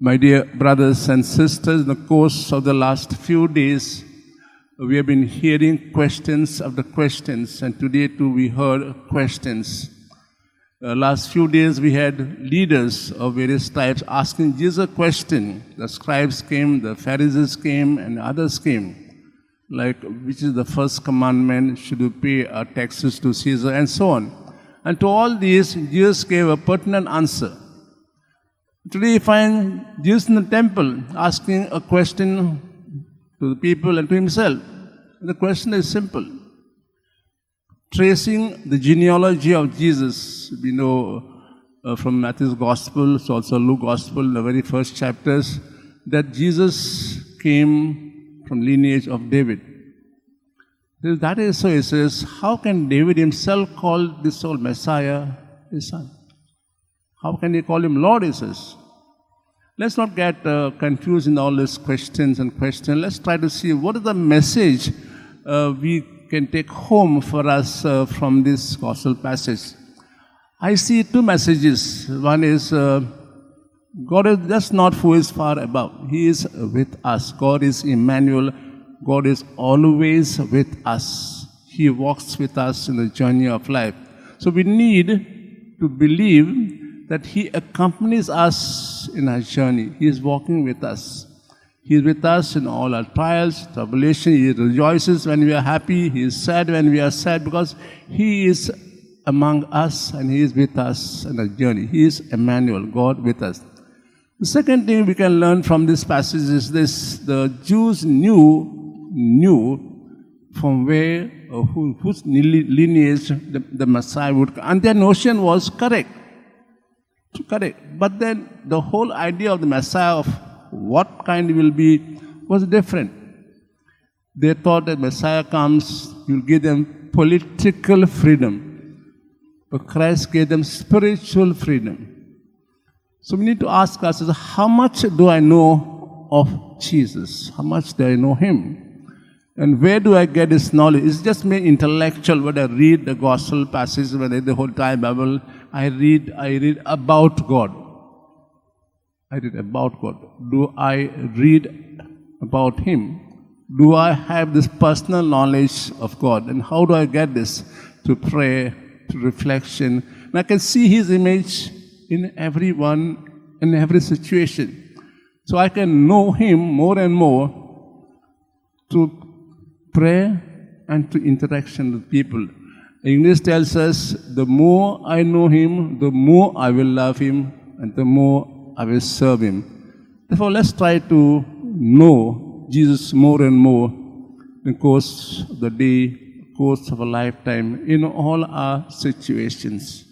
My dear brothers and sisters, in the course of the last few days, we have been hearing questions after questions, and today too we heard questions. Last few days we had leaders of various types asking Jesus a question. The scribes came, the Pharisees came, and others came. Like, which is the first commandment? Should you pay our taxes to Caesar? And so on. And to all these, Jesus gave a pertinent answer. Today you find Jesus in the temple asking a question to the people and to himself. The question is simple. Tracing the genealogy of Jesus, we know from Matthew's Gospel, it's also Luke's Gospel, the very first chapters, that Jesus came from lineage of David. If that is so, he says, how can David himself call this old Messiah his son? How can he call him Lord, he says? Let's not get confused in all these questions and questions. Let's try to see what is the message we can take home for us from this gospel passage. I see two messages. One is God is just not who is far above. He is with us. God is Emmanuel. God is always with us. He walks with us in the journey of life. So we need to believe that He accompanies us in our journey. He is walking with us. He is with us in all our trials, tribulation. He rejoices when we are happy. He is sad when we are sad because He is among us and He is with us in our journey. He is Emmanuel, God with us. The second thing we can learn from this passage is this: the Jews knew from where or whose lineage the Messiah would come. And their notion was correct. But then the whole idea of the Messiah, of what kind will be, was different. They thought that Messiah comes, He will give them political freedom. But Christ gave them spiritual freedom. So we need to ask ourselves, how much do I know of Jesus? How much do I know Him? And where do I get this knowledge? It's just mere intellectual. When I read the gospel passage, when I read the whole time Bible, I read about God. I read about God. Do I read about Him? Do I have this personal knowledge of God? And how do I get this? Through prayer, through reflection. And I can see His image in everyone, in every situation. So I can know Him more and more through prayer and to interaction with people. English tells us, the more I know Him, the more I will love Him, and the more I will serve Him. Therefore, let's try to know Jesus more and more in the course of the day, course of a lifetime, in all our situations.